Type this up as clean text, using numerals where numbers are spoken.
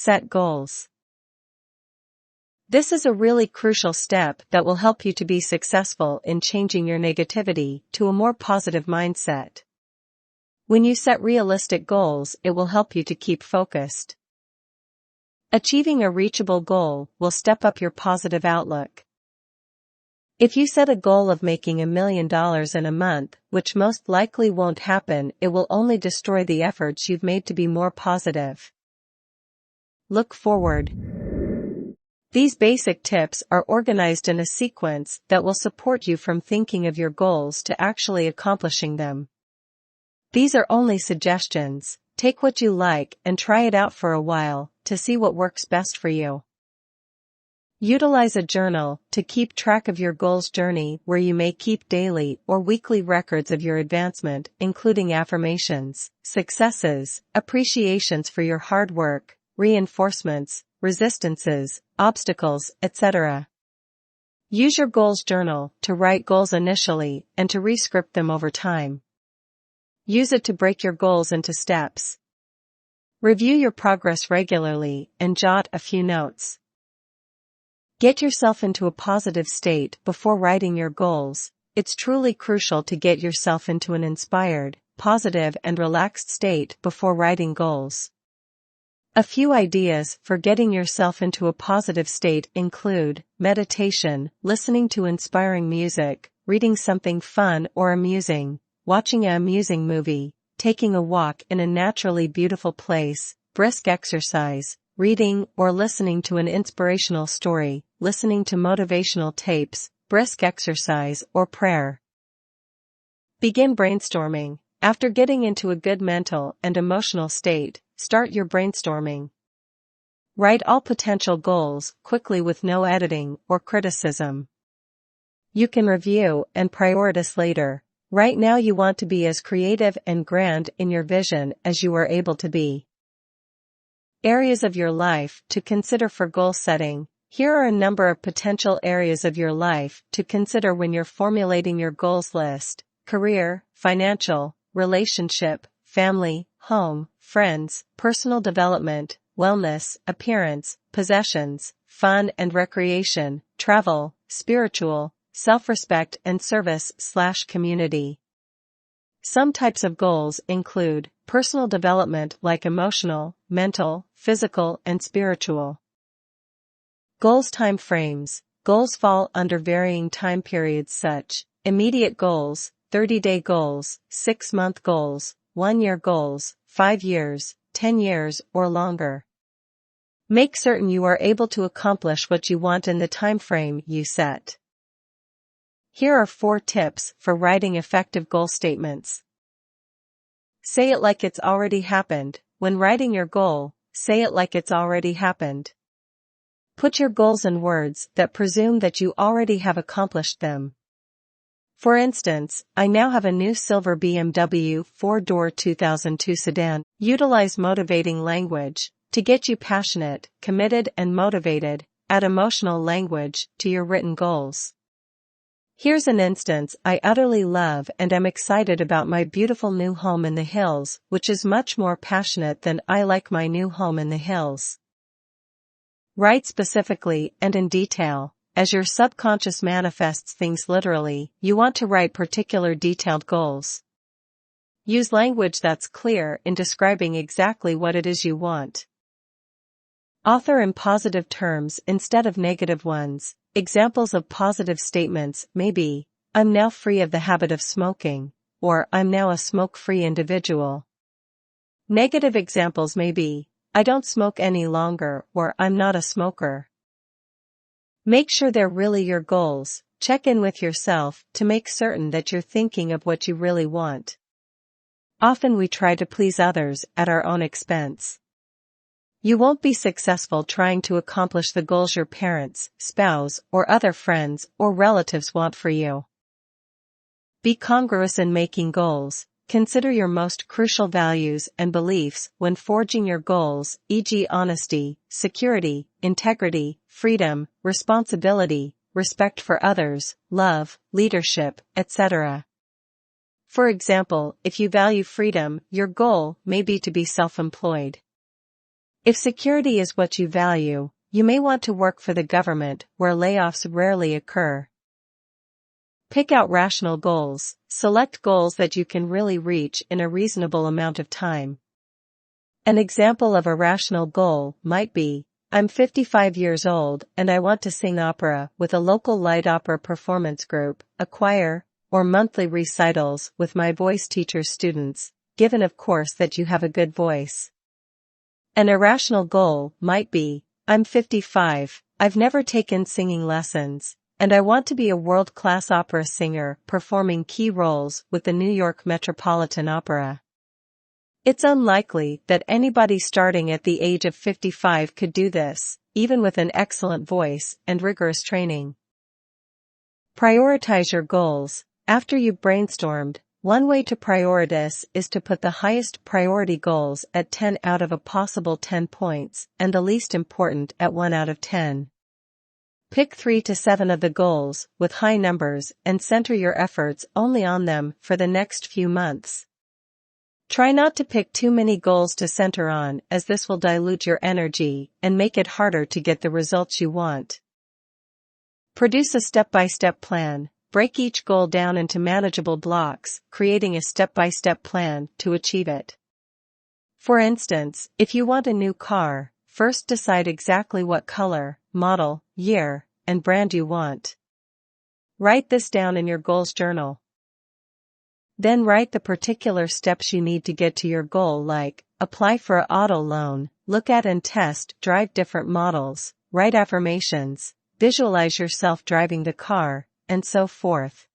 Set goals. This is a really crucial step that will help you to be successful in changing your negativity to a more positive mindset. When you set realistic goals, it will help you to keep focused. Achieving a reachable goal will step up your positive outlook. If you set a goal of making $1 million in a month, which most likely won't happen, it will only destroy the efforts you've made to be more positive. Look forward. These basic tips are organized in a sequence that will support you from thinking of your goals to actually accomplishing them. These are only suggestions. Take what you like and try it out for a while to see what works best for you. Utilize a journal to keep track of your goals journey, where you may keep daily or weekly records of your advancement, including affirmations, successes, appreciations for your hard work, reinforcements, resistances, obstacles, etc. Use your goals journal to write goals initially and to re-script them over time. Use it to break your goals into steps. Review your progress regularly and jot a few notes. Get yourself into a positive state before writing your goals. It's truly crucial to get yourself into an inspired, positive and relaxed state before writing goals. A few ideas for getting yourself into a positive state include meditation, listening to inspiring music, reading something fun or amusing, watching an amusing movie, taking a walk in a naturally beautiful place, brisk exercise, reading or listening to an inspirational story, listening to motivational tapes, brisk exercise or prayer. Begin brainstorming. After getting into a good mental and emotional state, start your brainstorming. Write all potential goals quickly with no editing or criticism. You can review and prioritize later. Right now you want to be as creative and grand in your vision as you are able to be. Areas of your life to consider for goal setting. Here are a number of potential areas of your life to consider when you're formulating your goals list: career, financial, relationship, family, home, friends, personal development, wellness, appearance, possessions, fun and recreation, travel, spiritual, self-respect and service/community. Some types of goals include personal development like emotional, mental, physical and spiritual. Goals time frames. Goals fall under varying time periods such: immediate goals, 30-day goals, 6-month goals, 1-year goals, 5 years, 10 years or longer. Make certain you are able to accomplish what you want in the time frame you set. Here are 4 tips for writing effective goal statements. Say it like it's already happened. When writing your goal, say it like it's already happened. Put your goals in words that presume that you already have accomplished them. For instance, I now have a new silver BMW 4-door 2002 sedan. Utilize motivating language to get you passionate, committed and motivated. Add emotional language to your written goals. Here's an instance: I utterly love and am excited about my beautiful new home in the hills, which is much more passionate than I like my new home in the hills. Write specifically and in detail. As your subconscious manifests things literally, you want to write particular detailed goals. Use language that's clear in describing exactly what it is you want. Author in positive terms instead of negative ones. Examples of positive statements may be: I'm now free of the habit of smoking, or I'm now a smoke-free individual. Negative examples may be: I don't smoke any longer, or I'm not a smoker. Make sure they're really your goals. Check in with yourself to make certain that you're thinking of what you really want. Often we try to please others at our own expense. You won't be successful trying to accomplish the goals your parents, spouse, or other friends or relatives want for you. Be congruous in making goals. Consider your most crucial values and beliefs when forging your goals, e.g. honesty, security, integrity, freedom, responsibility, respect for others, love, leadership, etc. For example, if you value freedom, your goal may be to be self-employed. If security is what you value, you may want to work for the government, where layoffs rarely occur. Pick out rational goals. Select goals that you can really reach in a reasonable amount of time. An example of a rational goal might be, I'm 55 years old and I want to sing opera with a local light opera performance group, a choir, or monthly recitals with my voice teacher's students, given of course that you have a good voice. An irrational goal might be, I'm 55, I've never taken singing lessons, and I want to be a world-class opera singer performing key roles with the New York Metropolitan Opera. It's unlikely that anybody starting at the age of 55 could do this, even with an excellent voice and rigorous training. Prioritize your goals. After you've brainstormed, one way to prioritize is to put the highest priority goals at 10 out of a possible 10 points and the least important at 1 out of 10. Pick 3 to 7 of the goals with high numbers and center your efforts only on them for the next few months. Try not to pick too many goals to center on, as this will dilute your energy and make it harder to get the results you want. Produce a step-by-step plan. Break each goal down into manageable blocks, creating a step-by-step plan to achieve it. For instance, if you want a new car, first decide exactly what color, model, year, and brand you want. Write this down in your goals journal. Then write the particular steps you need to get to your goal, like apply for an auto loan, look at and test drive different models, write affirmations, visualize yourself driving the car, and so forth.